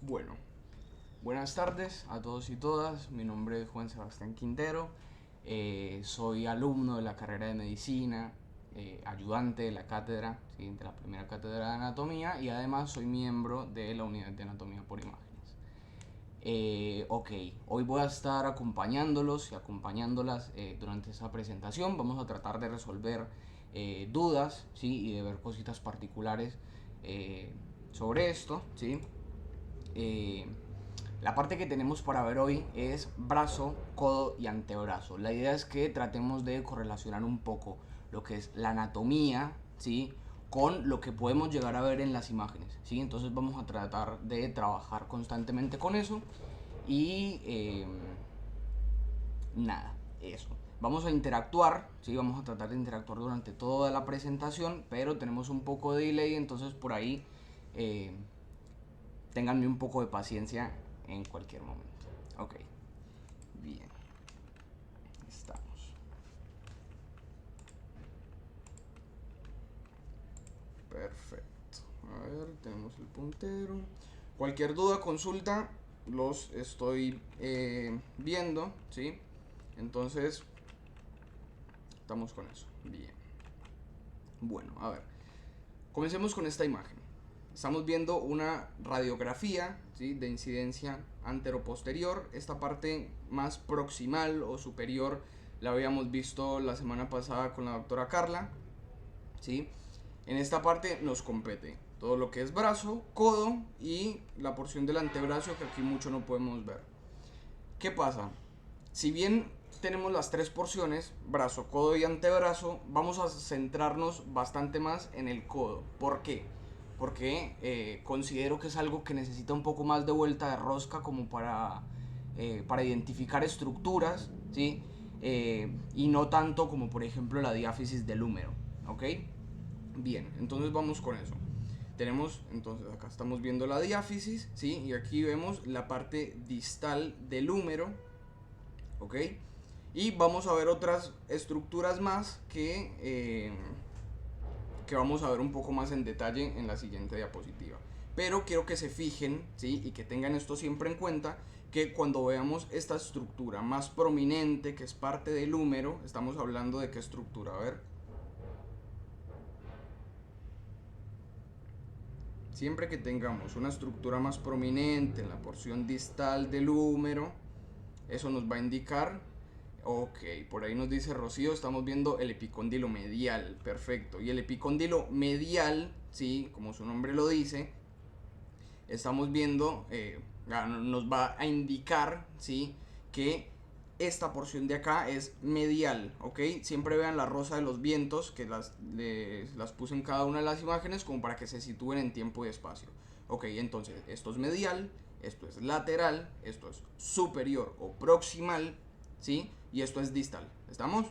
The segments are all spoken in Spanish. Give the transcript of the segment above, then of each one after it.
Bueno, buenas tardes a todos y todas. Mi nombre es Juan Sebastián Quintero. Soy alumno de la carrera de medicina, ayudante de la cátedra, ¿sí?, de la primera cátedra de anatomía, y además soy miembro de la unidad de anatomía por imágenes. Ok, hoy voy a estar acompañándolos y acompañándolas durante esta presentación. Vamos a tratar de resolver dudas, ¿sí?, y de ver cositas particulares sobre esto, ¿sí? Eh, la parte que tenemos para ver hoy es brazo, codo y antebrazo. La idea es que tratemos de correlacionar un poco lo que es la anatomía, ¿sí?, con lo que podemos llegar a ver en las imágenes, ¿sí? Entonces vamos a tratar de trabajar constantemente con eso y nada, eso. Vamos a interactuar, ¿sí? Vamos a tratar de interactuar durante toda la presentación, pero tenemos un poco de delay, entonces por ahí eh, ténganme un poco de paciencia en cualquier momento. Ok, bien, estamos. Perfecto. A ver, tenemos el puntero. Cualquier duda, consulta, los estoy viendo, ¿sí? Entonces, estamos con eso. Bien. Bueno, a ver. Comencemos con esta imagen. Estamos viendo una radiografía, ¿sí?, de incidencia anteroposterior. Esta parte más proximal o superior la habíamos visto la semana pasada con la doctora Carla, ¿sí? En esta parte nos compete todo lo que es brazo, codo y la porción del antebrazo, que aquí mucho no podemos ver. ¿Qué pasa? Si bien tenemos las tres porciones, brazo, codo y antebrazo, vamos a centrarnos bastante más en el codo. ¿Por qué? Porque considero que es algo que necesita un poco más de vuelta de rosca como para identificar estructuras, ¿sí? Y no tanto como por ejemplo la diáfisis del húmero, ¿ok? Bien, entonces vamos con eso. Tenemos, entonces acá estamos viendo la diáfisis, ¿sí? Y aquí vemos la parte distal del húmero, ¿ok? Y vamos a ver otras estructuras más que vamos a ver un poco más en detalle en la siguiente diapositiva. Pero quiero que se fijen, ¿sí?, y que tengan esto siempre en cuenta, que cuando veamos esta estructura más prominente, que es parte del húmero, estamos hablando de qué estructura. A ver. Siempre que tengamos una estructura más prominente en la porción distal del húmero, eso nos va a indicar, ok, por ahí nos dice Rocío, estamos viendo el epicóndilo medial, perfecto. Y el epicóndilo medial, sí, como su nombre lo dice, estamos viendo, nos va a indicar, sí, que esta porción de acá es medial, ¿ok? Siempre vean la rosa de los vientos, que las puse en cada una de las imágenes como para que se sitúen en tiempo y espacio. Ok, entonces esto es medial, esto es lateral, esto es superior o proximal, ¿sí? Y esto es distal, ¿estamos?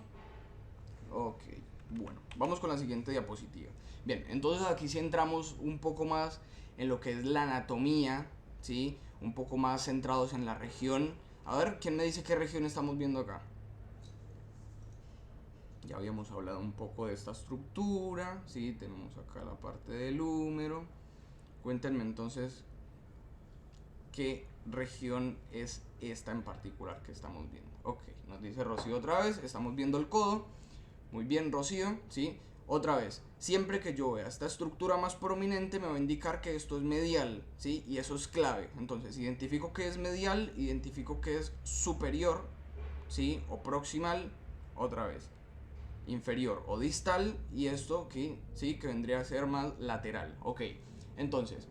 Ok, bueno, vamos con la siguiente diapositiva. Bien, entonces aquí sí entramos un poco más en lo que es la anatomía, ¿sí? Un poco más centrados en la región. A ver, ¿quién me dice qué región estamos viendo acá? Ya habíamos hablado un poco de esta estructura, ¿sí? Tenemos acá la parte del húmero. Cuéntenme entonces qué región es esta en particular que estamos viendo. Ok, nos dice Rocío otra vez, estamos viendo el codo. Muy bien, Rocío, ¿sí? Otra vez, siempre que yo vea esta estructura más prominente me va a indicar que esto es medial, ¿sí? Y eso es clave. Entonces, identifico que es medial, identifico que es superior, ¿sí? O proximal, otra vez, inferior o distal, y esto aquí, ¿sí?, que vendría a ser más lateral. Ok, entonces,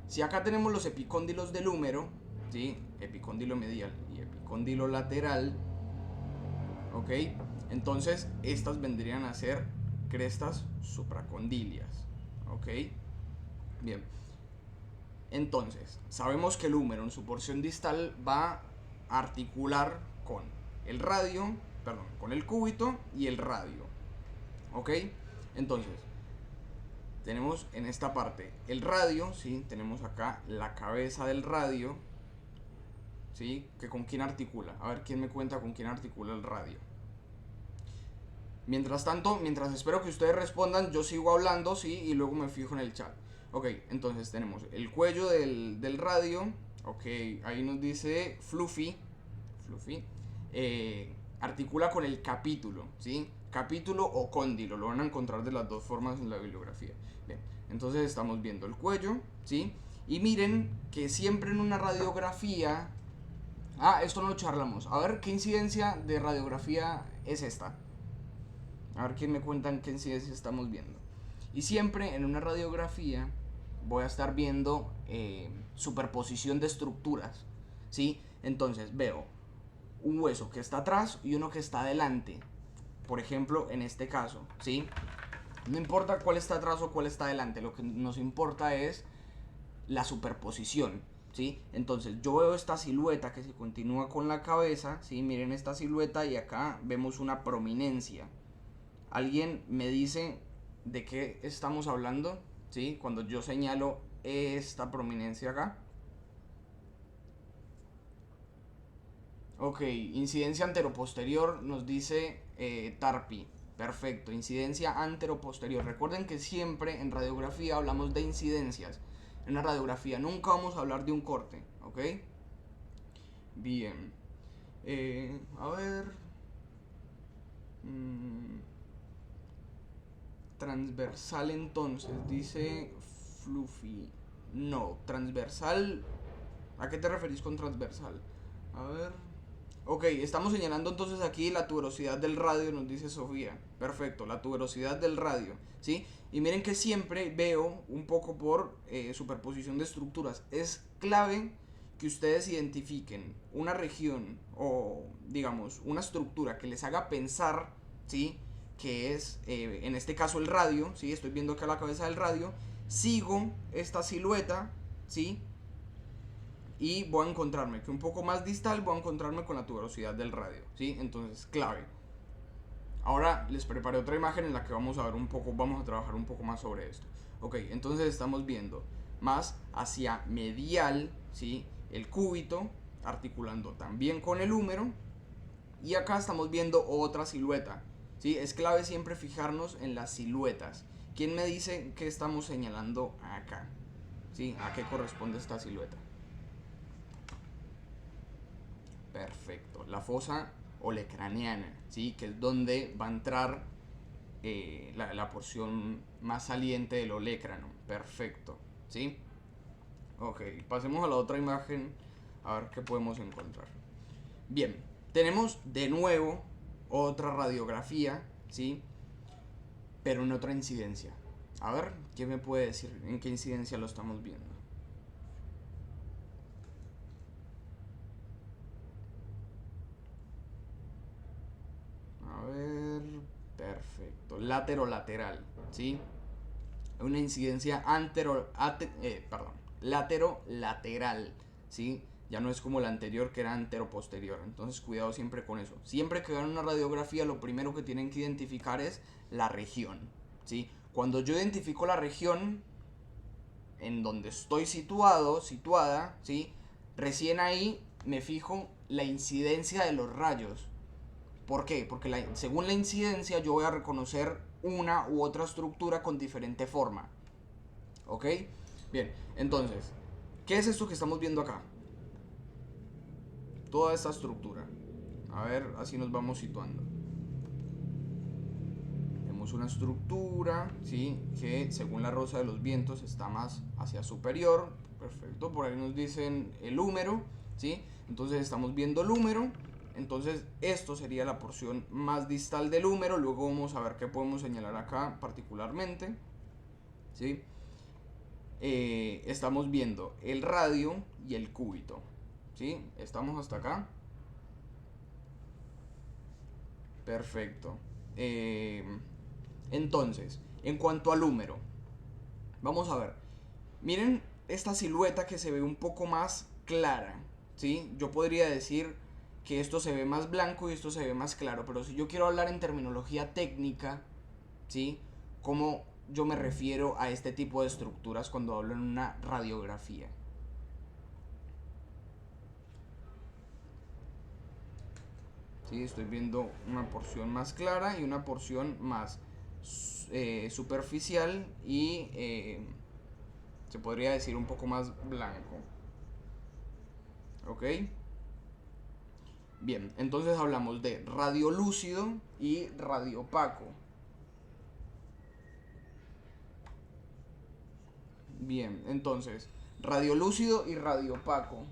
si acá tenemos los epicóndilos del húmero, ¿sí?, epicóndilo medial y epicóndilo lateral, ¿ok? Entonces, estas vendrían a ser crestas supracondilias, ¿ok? Bien. Entonces, sabemos que el húmero en su porción distal va a articular con el radio, perdón, con el cúbito y el radio, ¿ok? Entonces, tenemos en esta parte el radio, ¿sí? Tenemos acá la cabeza del radio, ¿sí? Que con quién articula. A ver, ¿quién me cuenta con quién articula el radio? Mientras tanto, mientras espero que ustedes respondan, yo sigo hablando, ¿sí? Y luego me fijo en el chat. Ok, entonces tenemos el cuello del radio. Ok, ahí nos dice Fluffy. Fluffy. Articula con el capítulo, ¿sí? Capítulo o cóndilo, lo van a encontrar de las dos formas en la bibliografía. Bien, entonces estamos viendo el cuello, ¿sí? Y miren que siempre en una radiografía... Ah, esto no lo charlamos. A ver, ¿qué incidencia de radiografía es esta? A ver, ¿quién me cuentan qué incidencia estamos viendo? Y siempre en una radiografía voy a estar viendo superposición de estructuras, ¿sí? Entonces veo un hueso que está atrás y uno que está adelante. Por ejemplo, en este caso, ¿sí? No importa cuál está atrás o cuál está adelante, lo que nos importa es la superposición, ¿sí? Entonces yo veo esta silueta que se continúa con la cabeza, ¿sí? Miren esta silueta y acá vemos una prominencia. ¿Alguien me dice de qué estamos hablando? ¿Sí? Cuando yo señalo esta prominencia acá. Ok, incidencia anteroposterior nos dice Tarpi. Perfecto, incidencia anteroposterior. Recuerden que siempre en radiografía hablamos de incidencias. En una radiografía nunca vamos a hablar de un corte, ¿ok? Bien. A ver. Transversal entonces, dice Fluffy. No, transversal. ¿A qué te referís con transversal? A ver. Ok, estamos señalando entonces aquí la tuberosidad del radio, nos dice Sofía. Perfecto, la tuberosidad del radio, ¿sí? Y miren que siempre veo un poco por superposición de estructuras. Es clave que ustedes identifiquen una región o, digamos, una estructura que les haga pensar, ¿sí? Que es, en este caso, el radio, ¿sí? Estoy viendo acá la cabeza del radio. Sigo esta silueta, ¿sí? Y voy a encontrarme que un poco más distal voy a encontrarme con la tuberosidad del radio, ¿sí? Entonces, clave. Ahora les preparé otra imagen en la que vamos a ver un poco, vamos a trabajar un poco más sobre esto. Ok, entonces estamos viendo más hacia medial, ¿sí? El cúbito, articulando también con el húmero. Y acá estamos viendo otra silueta, ¿sí? Es clave siempre fijarnos en las siluetas. ¿Quién me dice qué estamos señalando acá? ¿Sí? ¿A qué corresponde esta silueta? Perfecto. La fosa olecraniana, ¿sí? Que es donde va a entrar la porción más saliente del olecrano. Perfecto, ¿sí? Ok, pasemos a la otra imagen a ver qué podemos encontrar. Bien, tenemos de nuevo otra radiografía, ¿sí? Pero en otra incidencia. A ver, ¿qué me puede decir en qué incidencia lo estamos viendo? A ver, perfecto. Lateral, ¿sí? Una incidencia lateral, ¿sí? Ya no es como la anterior que era anteroposterior. Entonces cuidado siempre con eso. Siempre que vean una radiografía lo primero que tienen que identificar es la región, ¿sí? Cuando yo identifico la región en donde estoy situada, ¿sí? Recién ahí me fijo la incidencia de los rayos. ¿Por qué? Porque según la incidencia yo voy a reconocer una u otra estructura con diferente forma. ¿Ok? Bien, entonces, ¿qué es esto que estamos viendo acá? Toda esta estructura. A ver, así nos vamos situando. Tenemos una estructura, ¿sí? Que según la rosa de los vientos está más hacia superior. Perfecto, por ahí nos dicen el húmero, ¿sí? Entonces estamos viendo el húmero. Entonces esto sería la porción más distal del húmero. Luego vamos a ver qué podemos señalar acá particularmente, ¿sí? Estamos viendo el radio y el cúbito, ¿sí? Estamos hasta acá. Perfecto. Entonces, en cuanto al húmero, vamos a ver. Miren esta silueta que se ve un poco más clara, ¿sí? Yo podría decir que esto se ve más blanco y esto se ve más claro, pero si yo quiero hablar en terminología técnica, ¿sí? ¿Cómo yo me refiero a este tipo de estructuras cuando hablo en una radiografía? ¿Sí? Estoy viendo una porción más clara y una porción más superficial y se podría decir un poco más blanco. ¿Ok? Bien, entonces hablamos de radiolúcido y radiopaco. Bien, entonces, radiolúcido y radiopaco.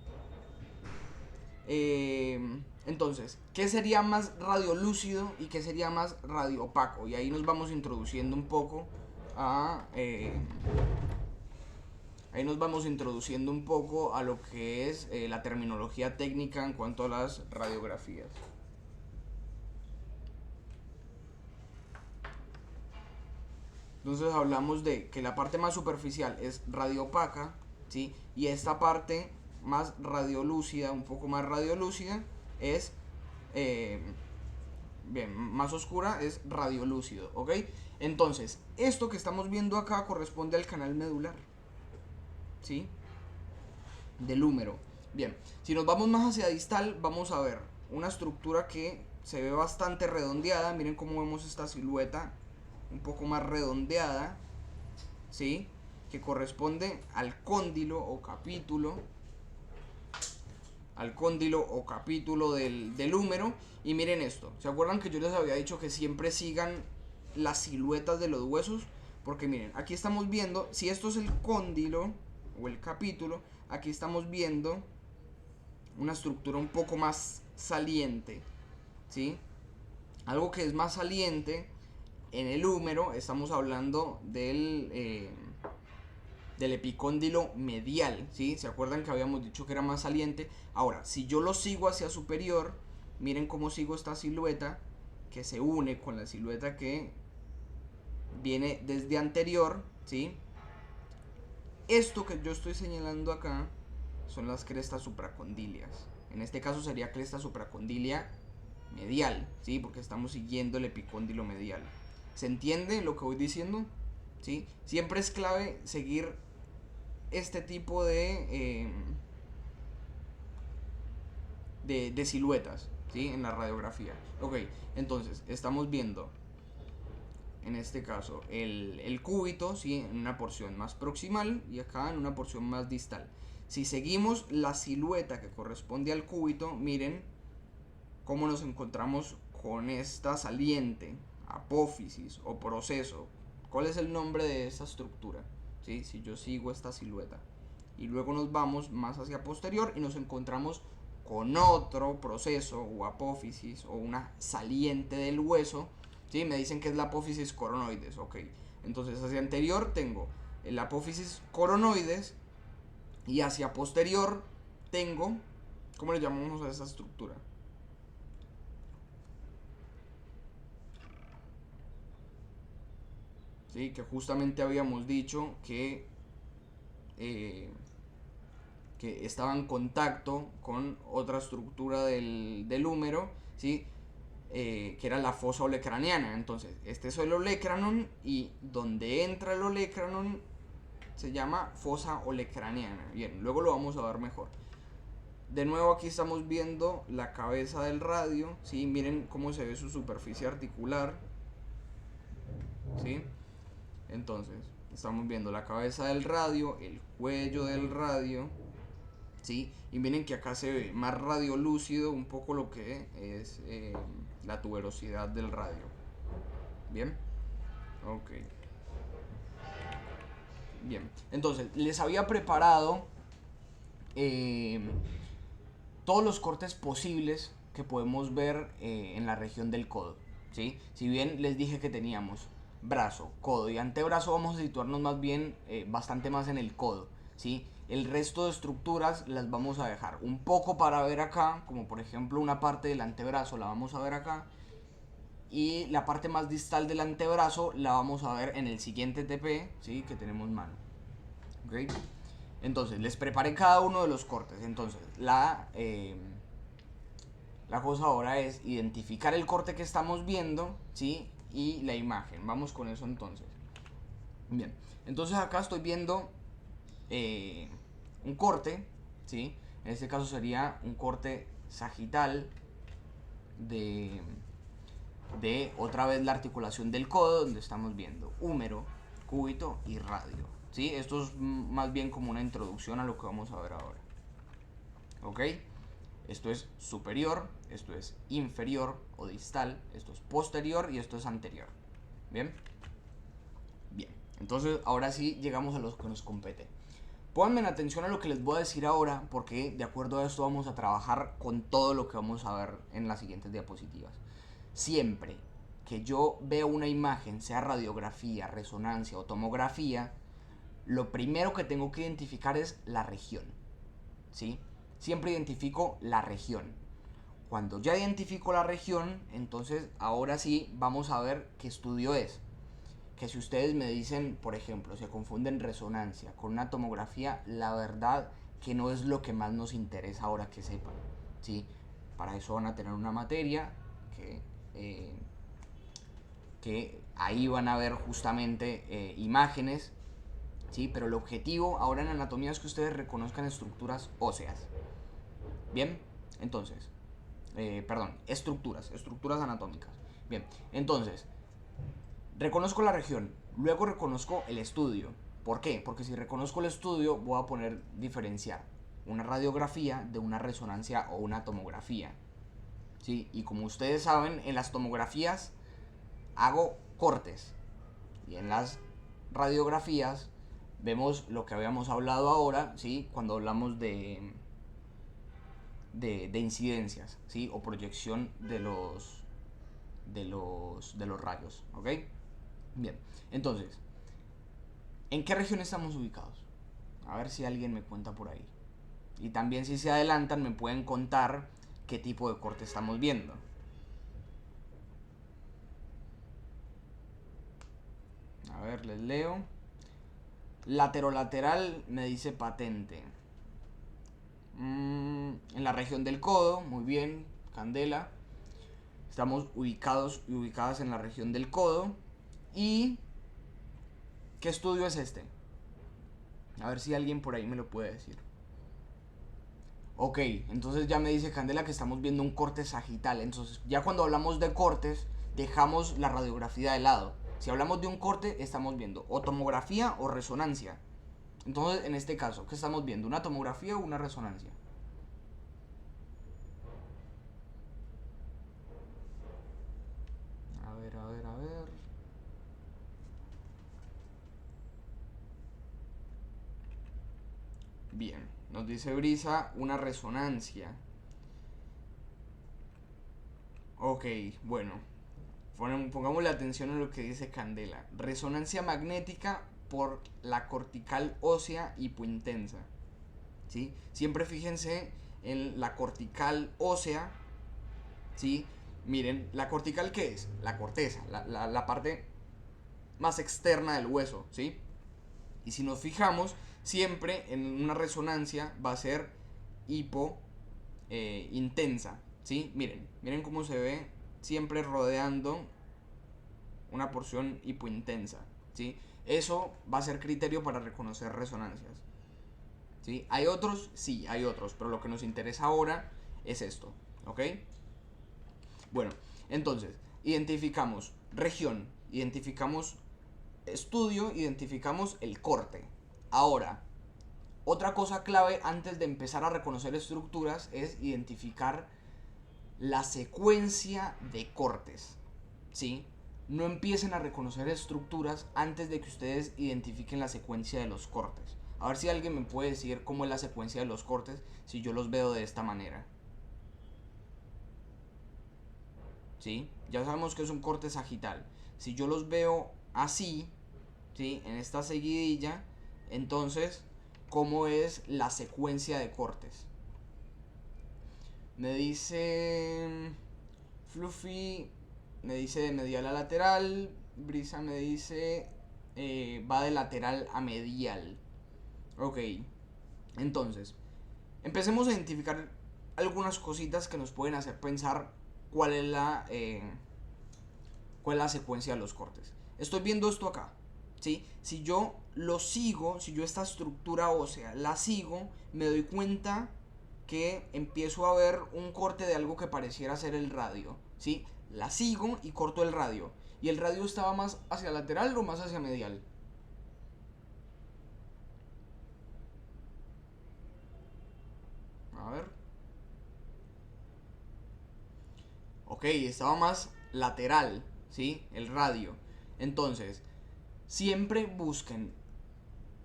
Entonces, ¿qué sería más radiolúcido y qué sería más radiopaco? Y ahí nos vamos introduciendo un poco a... ahí nos vamos introduciendo un poco a lo que es la terminología técnica en cuanto a las radiografías. Entonces hablamos de que la parte más superficial es radiopaca, ¿sí? Y esta parte más radiolúcida, un poco más radiolúcida, es eh, bien, más oscura, es radiolúcido, ¿ok? Entonces, esto que estamos viendo acá corresponde al canal medular, ¿sí? Del húmero. Bien, si nos vamos más hacia distal, vamos a ver una estructura que se ve bastante redondeada. Miren cómo vemos esta silueta un poco más redondeada, ¿sí? Que corresponde al cóndilo o capítulo. Al cóndilo o capítulo del húmero. Y miren esto, ¿se acuerdan que yo les había dicho que siempre sigan las siluetas de los huesos? Porque miren, aquí estamos viendo, si esto es el cóndilo o el capítulo, aquí estamos viendo una estructura un poco más saliente, ¿sí? Algo que es más saliente en el húmero, estamos hablando del epicóndilo medial, ¿sí? ¿Se acuerdan que habíamos dicho que era más saliente? Ahora, si yo lo sigo hacia superior, miren cómo sigo esta silueta que se une con la silueta que viene desde anterior, ¿sí? Esto que yo estoy señalando acá son las crestas supracondilias. En este caso sería cresta supracondilia medial, ¿sí? Porque estamos siguiendo el epicóndilo medial. ¿Se entiende lo que voy diciendo? ¿Sí? Siempre es clave seguir este tipo de siluetas, ¿sí? En la radiografía. Ok, entonces estamos viendo en este caso el cúbito, ¿sí? En una porción más proximal y acá en una porción más distal. Si seguimos la silueta que corresponde al cúbito, miren cómo nos encontramos con esta saliente, apófisis o proceso. ¿Cuál es el nombre de esta estructura? ¿Sí? Si yo sigo esta silueta. Y luego nos vamos más hacia posterior y nos encontramos con otro proceso o apófisis o una saliente del hueso. ¿Sí? Me dicen que es la apófisis coronoides. Ok. Entonces hacia anterior tengo el apófisis coronoides y hacia posterior tengo, ¿cómo le llamamos a esta estructura? ¿Sí? Que justamente habíamos dicho eh, que estaba en contacto con otra estructura del húmero, ¿sí? Que era la fosa olecraniana. Entonces, este es el olecranon y donde entra el olecranon se llama fosa olecraniana. Bien, luego lo vamos a ver mejor. De nuevo aquí estamos viendo la cabeza del radio, ¿sí? Miren cómo se ve su superficie articular, ¿sí? Entonces, estamos viendo la cabeza del radio, el cuello del radio, ¿sí? Y miren que acá se ve más radiolúcido un poco lo que es la tuberosidad del radio. ¿Bien? Ok. Bien. Entonces, les había preparado eh, todos los cortes posibles que podemos ver en la región del codo, ¿sí? Si bien les dije que teníamos brazo, codo y antebrazo, vamos a situarnos más bien bastante más en el codo, ¿sí? El resto de estructuras las vamos a dejar un poco para ver acá, como por ejemplo una parte del antebrazo la vamos a ver acá, y la parte más distal del antebrazo la vamos a ver en el siguiente TP, ¿sí? Que tenemos mano. ¿Okay? Entonces, les preparé cada uno de los cortes. Entonces, la cosa ahora es identificar el corte que estamos viendo, ¿sí? Y la imagen. Vamos con eso entonces. Bien, entonces acá estoy viendo un corte, ¿sí? En este caso sería un corte sagital de otra vez la articulación del codo, donde estamos viendo húmero, cúbito y radio, ¿sí? Esto es más bien como una introducción a lo que vamos a ver ahora. ¿Ok? Esto es superior, esto es inferior o distal, esto es posterior y esto es anterior. ¿Bien? Bien. Entonces, ahora sí llegamos a lo que nos compete. Pónganme atención a lo que les voy a decir ahora, porque de acuerdo a esto vamos a trabajar con todo lo que vamos a ver en las siguientes diapositivas. Siempre que yo veo una imagen, sea radiografía, resonancia o tomografía, lo primero que tengo que identificar es la región, ¿sí? Siempre identifico la región. Cuando ya identifico la región, entonces ahora sí vamos a ver qué estudio es. Que si ustedes me dicen, por ejemplo, se confunden resonancia con una tomografía, la verdad que no es lo que más nos interesa ahora que sepan, ¿sí? Para eso van a tener una materia que ahí van a ver justamente imágenes, ¿sí? Pero el objetivo ahora en anatomía es que ustedes reconozcan estructuras óseas. Bien, entonces, estructuras anatómicas. Bien, entonces, reconozco la región, luego reconozco el estudio. ¿Por qué? Porque si reconozco el estudio voy a poner diferenciar una radiografía de una resonancia o una tomografía. ¿Sí? Y como ustedes saben, en las tomografías hago cortes y en las radiografías vemos lo que habíamos hablado ahora, ¿sí? Cuando hablamos de incidencias, ¿sí? O proyección de los rayos, ¿ok? Bien, entonces, ¿en qué región estamos ubicados? A ver si alguien me cuenta por ahí. Y también si se adelantan me pueden contar qué tipo de corte estamos viendo. A ver, les leo. Laterolateral me dice patente. En la región del codo, muy bien, Candela. Estamos ubicados y ubicadas en la región del codo. ¿Y qué estudio es este? A ver si alguien por ahí me lo puede decir. Ok, entonces ya me dice Candela que estamos viendo un corte sagital. Entonces, ya cuando hablamos de cortes, dejamos la radiografía de lado. Si hablamos de un corte, estamos viendo o tomografía o resonancia. Entonces, en este caso, ¿qué estamos viendo? ¿Una tomografía o una resonancia? A ver, a ver, a ver. Bien, nos dice Brisa una resonancia. Ok, bueno. Pongamos la atención en lo que dice Candela. Resonancia magnética por la cortical ósea hipointensa. ¿Sí? Siempre fíjense en la cortical ósea. ¿Sí? Miren, ¿la cortical qué es? La corteza, la parte más externa del hueso. ¿Sí? Y si nos fijamos, siempre en una resonancia va a ser hipo intensa. ¿Sí? Miren cómo se ve siempre rodeando una porción hipointensa, ¿sí? Eso va a ser criterio para reconocer resonancias, ¿sí? ¿Hay otros? Sí, hay otros, pero lo que nos interesa ahora es esto, ¿ok? Bueno, entonces, identificamos región, identificamos estudio, identificamos el corte. Ahora, otra cosa clave antes de empezar a reconocer estructuras es identificar la secuencia de cortes, ¿sí? No empiecen a reconocer estructuras antes de que ustedes identifiquen la secuencia de los cortes. A ver si alguien me puede decir cómo es la secuencia de los cortes si yo los veo de esta manera. ¿Sí? Ya sabemos que es un corte sagital. Si yo los veo así, ¿sí? En esta seguidilla, entonces, ¿cómo es la secuencia de cortes? Me dice Fluffy, me dice de medial a lateral. Brisa me dice va de lateral a medial. Ok, entonces empecemos a identificar algunas cositas que nos pueden hacer pensar cuál es la secuencia de los cortes. Estoy viendo esto acá, ¿sí? Si yo lo sigo, si yo esta estructura ósea la sigo, me doy cuenta que empiezo a ver un corte de algo que pareciera ser el radio, ¿sí? La sigo y corto el radio. ¿Y el radio estaba más hacia lateral o más hacia medial? Ok, estaba más lateral, ¿sí? El radio. Entonces, siempre busquen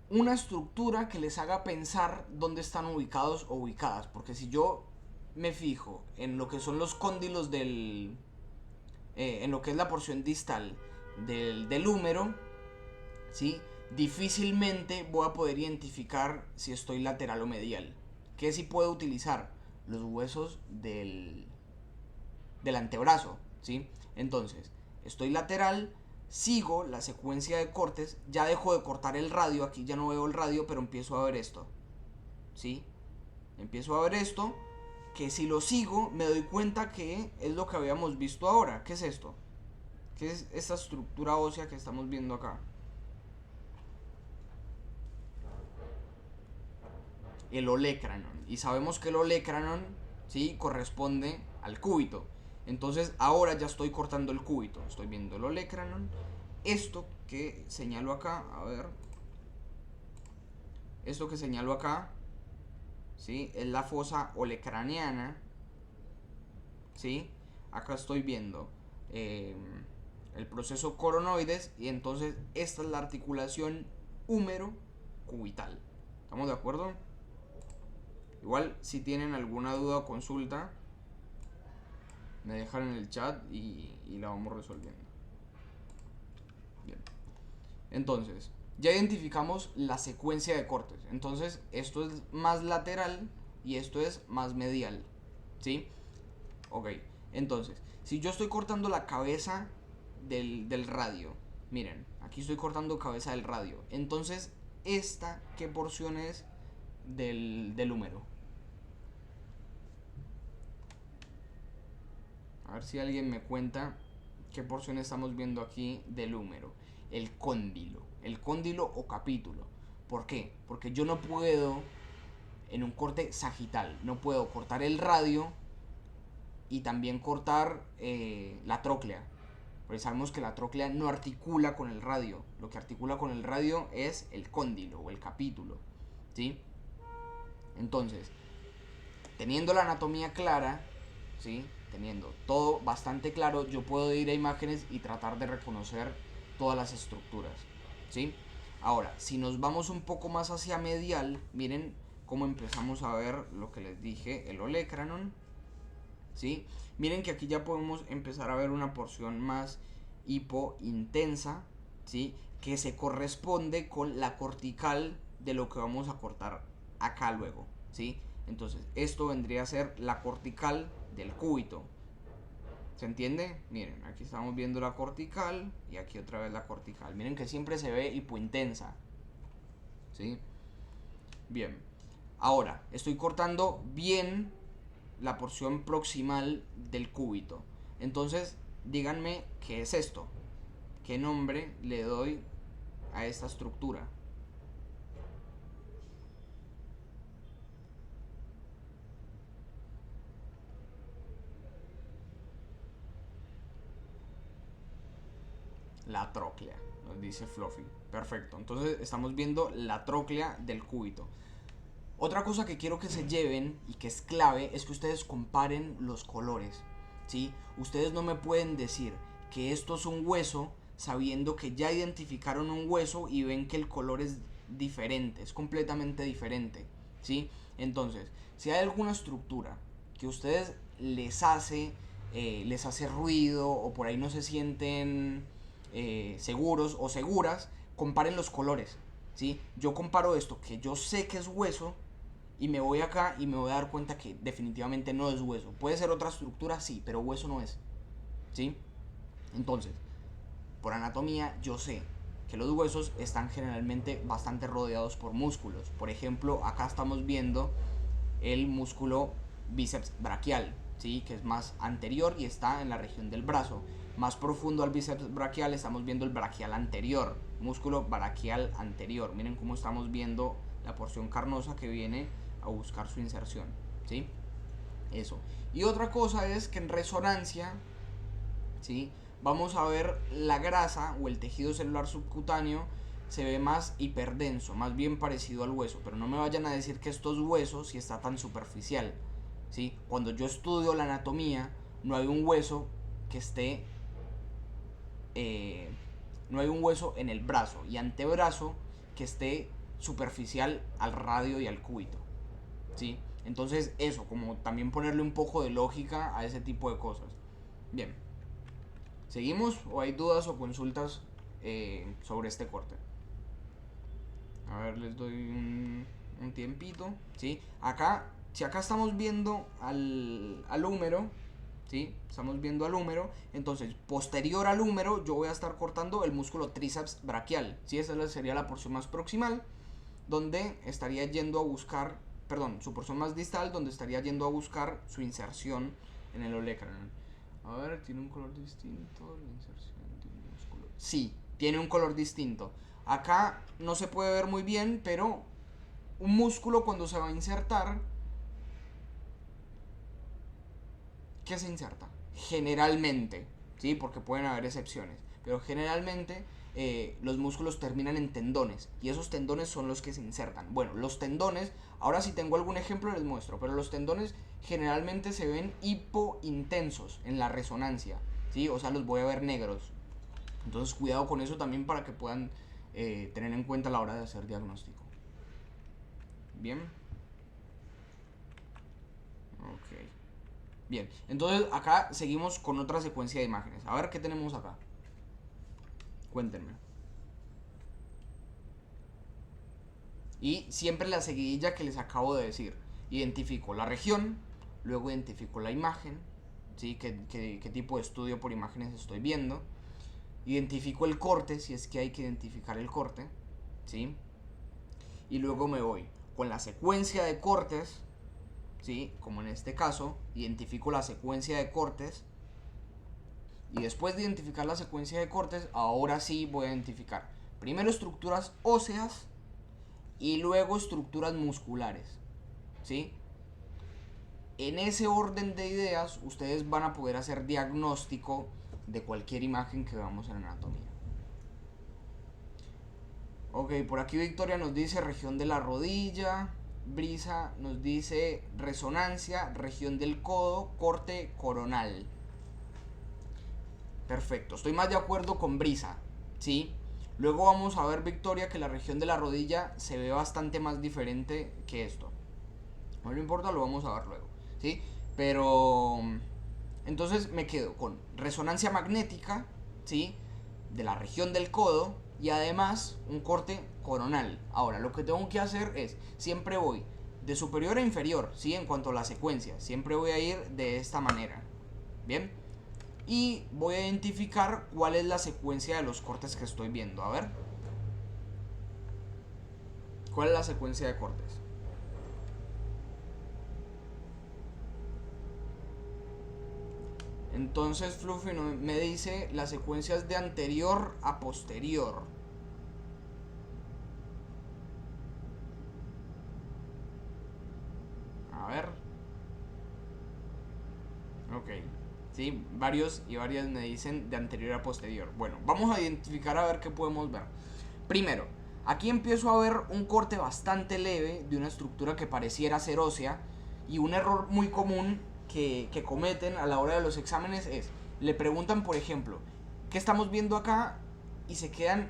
una estructura que les haga pensar dónde están ubicados o ubicadas. Porque si yo me fijo en lo que son los cóndilos del... en lo que es la porción distal del húmero, ¿sí? Difícilmente voy a poder identificar si estoy lateral o medial. ¿Qué sí puedo utilizar? Los huesos del antebrazo, ¿sí? Entonces, estoy lateral, sigo la secuencia de cortes, ya dejo de cortar el radio, aquí ya no veo el radio, pero empiezo a ver esto, ¿sí? Empiezo a ver esto, que si lo sigo me doy cuenta que es lo que habíamos visto ahora. ¿Qué es esto? ¿Qué es esta estructura ósea que estamos viendo acá? El olecranon. Y sabemos que el olecranon, ¿sí?, corresponde al cúbito. Entonces ahora ya estoy cortando el cúbito. Estoy viendo el olecranon. Esto que señalo acá, a ver. Esto que señalo acá, ¿sí?, es la fosa olecraniana. ¿Sí? Acá estoy viendo el proceso coronoides. Y entonces esta es la articulación húmero-cubital. ¿Estamos de acuerdo? Igual, si tienen alguna duda o consulta, me dejan en el chat y la vamos resolviendo. Bien. Entonces, ya identificamos la secuencia de cortes. Entonces, esto es más lateral y esto es más medial. ¿Sí? Ok. Entonces, si yo estoy cortando la cabeza del radio, miren, aquí estoy cortando cabeza del radio. Entonces, ¿esta qué porción es del húmero? A ver si alguien me cuenta qué porción estamos viendo aquí del húmero. El cóndilo. El cóndilo o capítulo. ¿Por qué? Porque yo no puedo, en un corte sagital, no puedo cortar el radio y también cortar la tróclea. Porque sabemos que la tróclea no articula con el radio. Lo que articula con el radio es el cóndilo o el capítulo. ¿Sí? Entonces, teniendo la anatomía clara, ¿sí?, teniendo todo bastante claro, yo puedo ir a imágenes y tratar de reconocer todas las estructuras, ¿sí? Ahora, si nos vamos un poco más hacia medial, miren cómo empezamos a ver lo que les dije, el olecranon, ¿sí? Miren que aquí ya podemos empezar a ver una porción más hipointensa, ¿sí?, que se corresponde con la cortical de lo que vamos a cortar acá luego, ¿sí? Entonces, esto vendría a ser la cortical del cúbito. ¿Se entiende? Miren, aquí estamos viendo la cortical y aquí otra vez la cortical. Miren que siempre se ve hipointensa. ¿Sí? Bien. Ahora, estoy cortando bien la porción proximal del cúbito. Entonces, díganme qué es esto. ¿Qué nombre le doy a esta estructura? La tróclea, nos dice Fluffy. Perfecto, entonces estamos viendo la tróclea del cúbito. Otra cosa que quiero que se lleven y que es clave es que ustedes comparen los colores, ¿sí? Ustedes no me pueden decir que esto es un hueso sabiendo que ya identificaron un hueso y ven que el color es diferente, es completamente diferente, ¿sí? Entonces, si hay alguna estructura que a ustedes les hace ruido o por ahí no se sienten seguros o seguras, comparen los colores, ¿sí? Yo comparo esto que yo sé que es hueso y me voy acá y me voy a dar cuenta que definitivamente no es hueso. Puede ser otra estructura, sí, pero hueso no es, ¿sí? Entonces, por anatomía yo sé que los huesos están generalmente bastante rodeados por músculos. Por ejemplo, acá estamos viendo el músculo bíceps braquial, ¿sí?, que es más anterior y está en la región del brazo. Más profundo al bíceps braquial estamos viendo el braquial anterior, músculo braquial anterior. Miren cómo estamos viendo la porción carnosa que viene a buscar su inserción, ¿sí? Eso. Y otra cosa es que en resonancia, ¿sí?, vamos a ver la grasa o el tejido celular subcutáneo se ve más hiperdenso, más bien parecido al hueso. Pero no me vayan a decir que esto es hueso si está tan superficial, ¿sí? Cuando yo estudio la anatomía, no hay un hueso que esté, no hay un hueso en el brazo y antebrazo que esté superficial al radio y al cúbito, ¿sí? Entonces eso, como también ponerle un poco de lógica a ese tipo de cosas. Bien, ¿seguimos o hay dudas o consultas sobre este corte? A ver, les doy un tiempito, ¿sí? Acá, si acá estamos viendo al húmero, ¿sí? Estamos viendo al húmero, entonces posterior al húmero yo voy a estar cortando el músculo tríceps braquial, ¿sí? Esa sería la porción más proximal, donde estaría yendo a buscar, perdón, su porción más distal, donde estaría yendo a buscar su inserción en el olecranon. A ver, ¿tiene un color distinto la inserción de un músculo? Sí, tiene un color distinto. Acá no se puede ver muy bien, pero un músculo cuando se va a insertar, ¿qué se inserta? Generalmente, ¿sí? Porque pueden haber excepciones, pero generalmente los músculos terminan en tendones y esos tendones son los que se insertan. Bueno, los tendones, ahora si tengo algún ejemplo les muestro, pero los tendones generalmente se ven hipointensos en la resonancia, ¿sí? O sea, los voy a ver negros. Entonces cuidado con eso también para que puedan tener en cuenta a la hora de hacer diagnóstico. Bien. Ok. Bien, entonces acá seguimos con otra secuencia de imágenes. A ver qué tenemos acá. Cuéntenme. Y siempre la seguidilla que les acabo de decir. Identifico la región, luego identifico la imagen, ¿sí? ¿Qué tipo de estudio por imágenes estoy viendo? Identifico el corte, si es que hay que identificar el corte, ¿sí? Y luego me voy con la secuencia de cortes, ¿sí? Como en este caso, identifico la secuencia de cortes. Y después de identificar la secuencia de cortes, ahora sí voy a identificar primero estructuras óseas y luego estructuras musculares, ¿sí? En ese orden de ideas, ustedes van a poder hacer diagnóstico de cualquier imagen que veamos en anatomía. Ok, por aquí Victoria nos dice región de la rodilla. Brisa nos dice resonancia, región del codo, corte coronal. Perfecto, estoy más de acuerdo con Brisa, ¿sí? Luego vamos a ver, Victoria, que la región de la rodilla se ve bastante más diferente que esto. No le importa, lo vamos a ver luego, ¿sí? Pero entonces me quedo con resonancia magnética, ¿sí? De la región del codo y además un corte coronal. Ahora, lo que tengo que hacer es, siempre voy de superior a inferior, ¿sí? En cuanto a la secuencia, siempre voy a ir de esta manera, ¿bien? Y voy a identificar cuál es la secuencia de los cortes que estoy viendo. A ver. ¿Cuál es la secuencia de cortes? Entonces Fluffy me dice las secuencias de anterior a posterior. A ver. Ok. Sí, varios y varias me dicen de anterior a posterior. Bueno, vamos a identificar a ver qué podemos ver. Primero, aquí empiezo a ver un corte bastante leve de una estructura que pareciera ser ósea. Y un error muy común que cometen a la hora de los exámenes es, le preguntan, por ejemplo, ¿qué estamos viendo acá? Y se quedan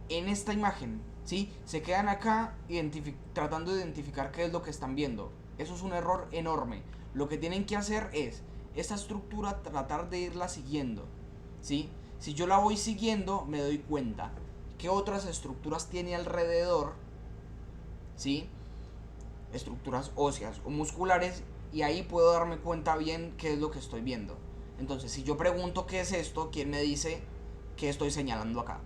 en esta imagen, ¿sí? Se quedan acá tratando de identificar qué es lo que están viendo. Eso es un error enorme. Lo que tienen que hacer es, esta estructura, tratar de irla siguiendo, ¿sí? Si yo la voy siguiendo, me doy cuenta qué otras estructuras tiene alrededor, ¿sí? Estructuras óseas o musculares, y ahí puedo darme cuenta bien qué es lo que estoy viendo. Entonces, si yo pregunto qué es esto, ¿quién me dice qué estoy señalando acá?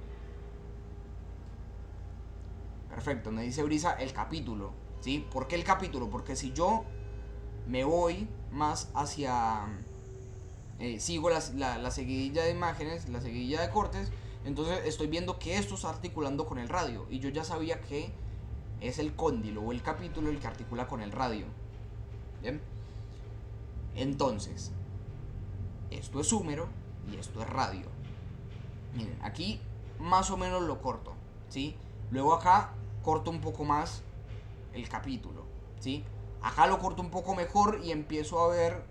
Perfecto, me dice Brisa el capítulo, ¿sí? ¿Por qué el capítulo? Porque si yo me voy más hacia... sigo la seguidilla de imágenes, la seguidilla de cortes, entonces estoy viendo que esto está articulando con el radio. Y yo ya sabía que es el cóndilo o el capítulo el que articula con el radio. ¿Bien? Entonces, esto es húmero y esto es radio. Miren, aquí más o menos lo corto, ¿sí? Luego acá corto un poco más el capítulo, ¿sí? Acá lo corto un poco mejor y empiezo a ver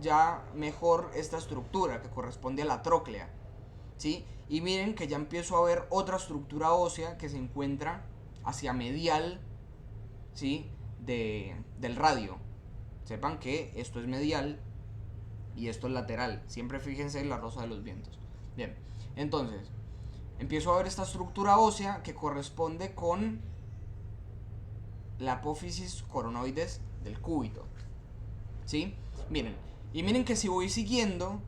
ya mejor esta estructura que corresponde a la tróclea, ¿sí? Y miren que ya empiezo a ver otra estructura ósea que se encuentra hacia medial, ¿sí? Del radio. Sepan que esto es medial y esto es lateral. Siempre fíjense en la rosa de los vientos. Bien, entonces empiezo a ver esta estructura ósea que corresponde con la apófisis coronoides del cúbito, ¿sí? Miren, y miren que si voy siguiendo,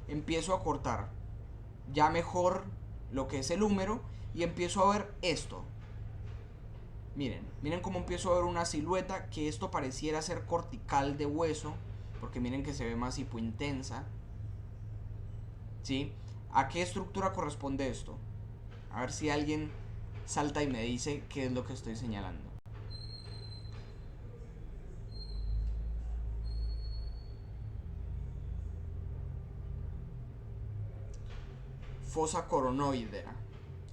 empiezo a cortar ya mejor lo que es el húmero y empiezo a ver esto. Miren cómo empiezo a ver una silueta que esto pareciera ser cortical de hueso, porque miren que se ve más hipointensa, ¿sí? ¿A qué estructura corresponde esto? A ver si alguien salta y me dice qué es lo que estoy señalando. Fosa coronoidea.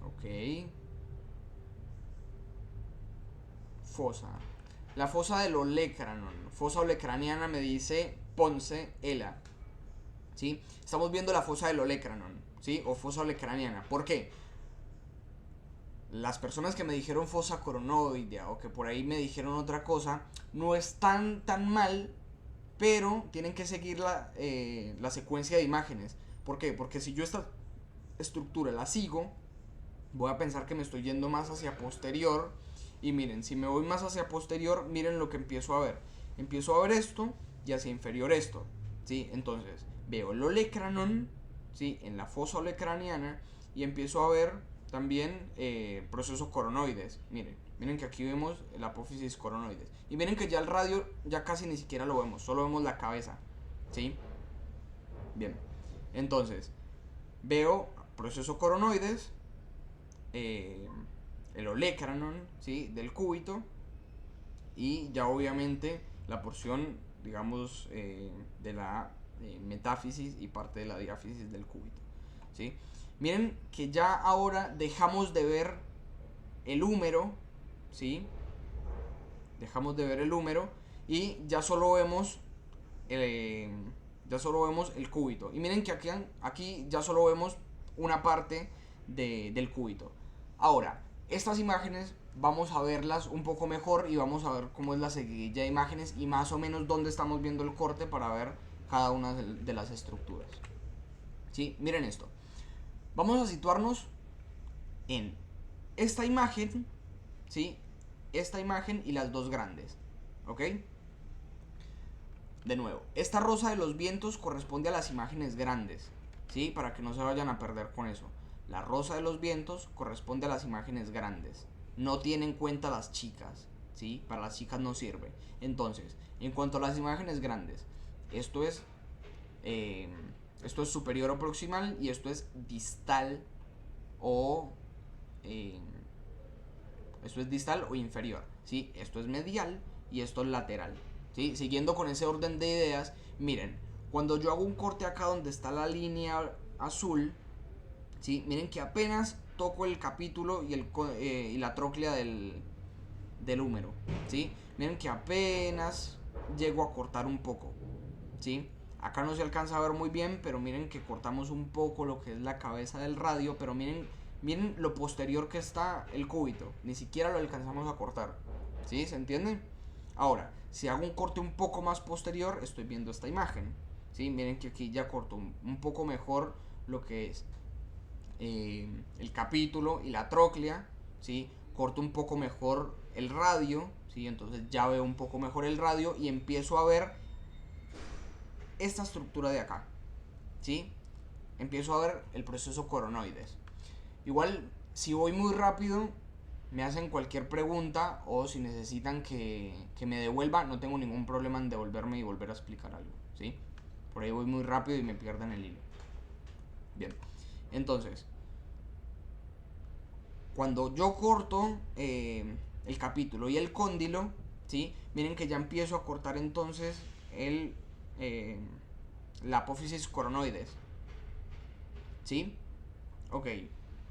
Ok. Fosa. La fosa del olecranon. Fosa olecraniana me dice Ponce Ela. ¿Sí? Estamos viendo la fosa del olecranon, ¿sí? O fosa olecraniana. ¿Por qué? Las personas que me dijeron fosa coronoidea o que por ahí me dijeron otra cosa, no están tan mal, pero tienen que seguir la secuencia de imágenes. ¿Por qué? Porque si yo esta estructura la sigo, voy a pensar que me estoy yendo más hacia posterior. Y miren, si me voy más hacia posterior, miren lo que empiezo a ver. Empiezo a ver esto y hacia inferior esto, ¿sí? Entonces, veo el olecranon, ¿sí? En la fosa olecraniana y empiezo a ver también procesos coronoides. Miren que aquí vemos la apófisis coronoides. Y miren que ya el radio ya casi ni siquiera lo vemos, solo vemos la cabeza, ¿sí? Bien, entonces, veo procesos coronoides, el olecranon, ¿sí? Del cúbito y ya obviamente la porción, digamos, de la metáfisis y parte de la diáfisis del cúbito, ¿sí? Miren que ya ahora dejamos de ver el húmero, ¿sí? Dejamos de ver el húmero y ya solo vemos el cúbito. Y miren que aquí ya solo vemos una parte del cúbito. Ahora, estas imágenes vamos a verlas un poco mejor y vamos a ver cómo es la seguidilla de imágenes y más o menos dónde estamos viendo el corte para ver cada una de las estructuras. ¿Sí? Miren esto. Vamos a situarnos en esta imagen, ¿sí? Esta imagen y las dos grandes, ¿ok? De nuevo, esta rosa de los vientos corresponde a las imágenes grandes, ¿sí? Para que no se vayan a perder con eso. La rosa de los vientos corresponde a las imágenes grandes. No tiene en cuenta las chicas, ¿sí? Para las chicas no sirve. Entonces, en cuanto a las imágenes grandes, esto es superior o proximal y esto es distal o esto es distal o inferior, ¿sí? Esto es medial y esto es lateral, ¿sí? Siguiendo con ese orden de ideas, miren, cuando yo hago un corte acá donde está la línea azul, ¿sí? Miren que apenas toco el capítulo y la tróclea del húmero, ¿sí? Miren que apenas llego a cortar un poco, ¿sí? Acá no se alcanza a ver muy bien, pero miren que cortamos un poco lo que es la cabeza del radio, pero miren lo posterior que está el cúbito, ni siquiera lo alcanzamos a cortar, ¿sí? ¿Se entiende? Ahora, si hago un corte un poco más posterior, estoy viendo esta imagen, ¿sí? Miren que aquí ya corto un poco mejor lo que es el capítulo y la tróclea, ¿sí? Corto un poco mejor el radio, ¿sí? Entonces ya veo un poco mejor el radio y empiezo a ver esta estructura de acá, ¿sí? Empiezo a ver el proceso coronoides. Igual, si voy muy rápido, me hacen cualquier pregunta o si necesitan que me devuelva, no tengo ningún problema en devolverme y volver a explicar algo, ¿sí? Por ahí voy muy rápido y me pierden el hilo. Bien, entonces, cuando yo corto el capítulo y el cóndilo, ¿sí? Miren que ya empiezo a cortar entonces la apófisis coronoides, ¿sí? Ok,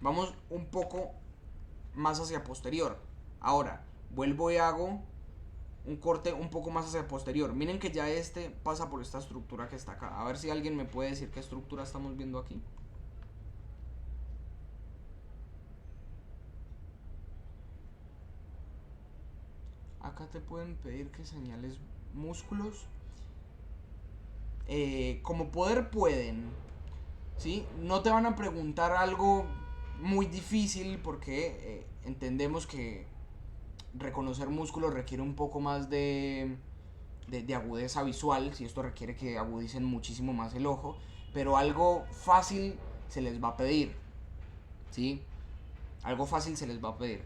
vamos un poco más hacia posterior. Ahora, vuelvo y hago un corte un poco más hacia posterior. Miren que ya este pasa por esta estructura que está acá. A ver si alguien me puede decir qué estructura estamos viendo aquí. Acá te pueden pedir que señales músculos. Como poder pueden, ¿sí? No te van a preguntar algo muy difícil porque entendemos que reconocer músculos requiere un poco más de agudeza visual, si esto requiere que agudicen muchísimo más el ojo, pero algo fácil se les va a pedir, ¿sí? Algo fácil se les va a pedir.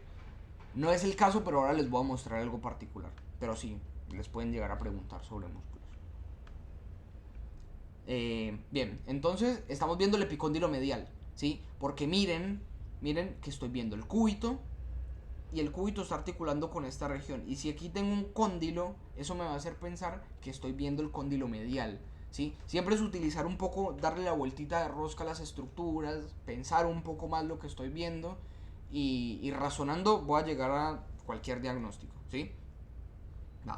No es el caso, pero ahora les voy a mostrar algo particular, pero sí, les pueden llegar a preguntar sobre músculos. Bien, entonces estamos viendo el epicóndilo medial, ¿sí? Porque miren que estoy viendo el cúbito y el cúbito está articulando con esta región. Y si aquí tengo un cóndilo, eso me va a hacer pensar que estoy viendo el cóndilo medial, ¿sí? Siempre es utilizar un poco, darle la vueltita de rosca a las estructuras, pensar un poco más lo que estoy viendo y razonando voy a llegar a cualquier diagnóstico, ¿sí?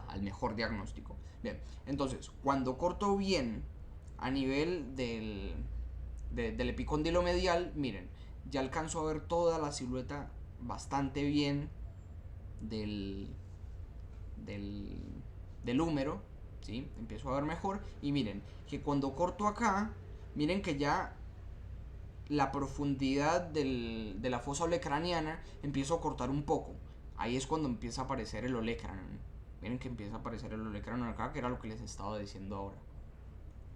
Al mejor diagnóstico. Bien, entonces, cuando corto bien a nivel del epicóndilo medial, miren, ya alcanzo a ver toda la silueta bastante bien del, del, del húmero, ¿sí? Empiezo a ver mejor y miren, que cuando corto acá, miren que ya la profundidad de la fosa olecraniana empiezo a cortar un poco. Ahí es cuando empieza a aparecer el olecranon. Miren que empieza a aparecer el olecranon acá, que era lo que les estaba diciendo ahora.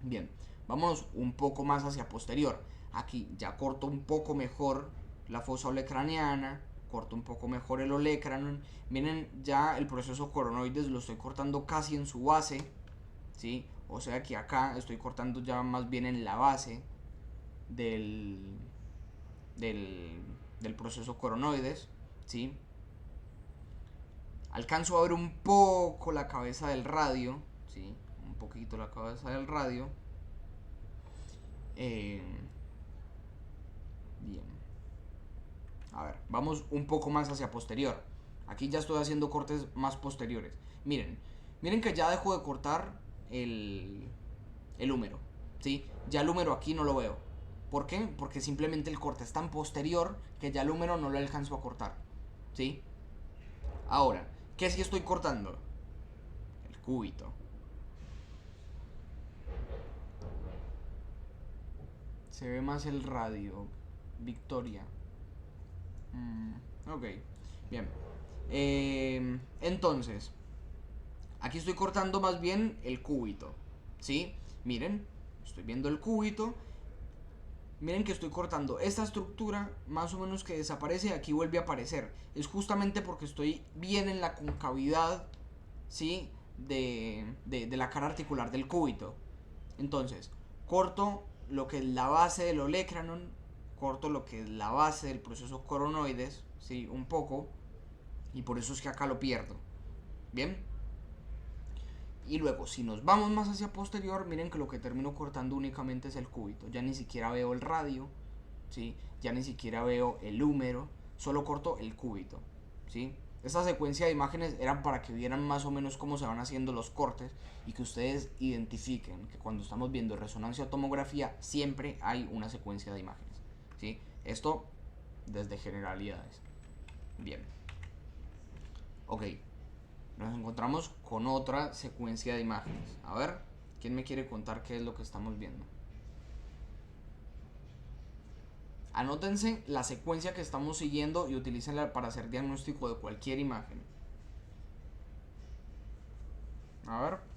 Bien, vámonos un poco más hacia posterior. Aquí ya corto un poco mejor la fosa olecraniana, corto un poco mejor el olecranon. Miren, ya el proceso coronoides lo estoy cortando casi en su base, ¿sí? O sea que acá estoy cortando ya más bien en la base del, del proceso coronoides, ¿sí? Alcanzo a ver un poco la cabeza del radio, ¿sí? Un poquito la cabeza del radio. Bien. A ver, vamos un poco más hacia posterior. Aquí ya estoy haciendo cortes más posteriores. Miren que ya dejo de cortar el húmero, ¿sí? Ya el húmero aquí no lo veo. ¿Por qué? Porque simplemente el corte es tan posterior que ya el húmero no lo alcanzo a cortar, ¿sí? Ahora, ¿qué sí estoy cortando? El cúbito. Se ve más el radio. Victoria. Ok, bien. Entonces, aquí estoy cortando más bien el cúbito, ¿sí? Miren, estoy viendo el cúbito. Miren que estoy cortando esta estructura, más o menos que desaparece y aquí vuelve a aparecer. Es justamente porque estoy bien en la concavidad, ¿sí? De la cara articular del cúbito. Entonces, corto lo que es la base del olecranon, corto lo que es la base del proceso coronoides, ¿sí? Un poco, y por eso es que acá lo pierdo. ¿Bien? Y luego, si nos vamos más hacia posterior, miren que lo que termino cortando únicamente es el cúbito. Ya ni siquiera veo el radio, ¿sí? Ya ni siquiera veo el húmero, solo corto el cúbito, ¿sí? Esta secuencia de imágenes eran para que vieran más o menos cómo se van haciendo los cortes y que ustedes identifiquen que cuando estamos viendo resonancia o tomografía siempre hay una secuencia de imágenes, ¿sí? Esto desde generalidades. Bien. Ok. Nos encontramos con otra secuencia de imágenes. A ver, ¿quién me quiere contar qué es lo que estamos viendo? Anótense la secuencia que estamos siguiendo y utilícenla para hacer diagnóstico de cualquier imagen. A ver.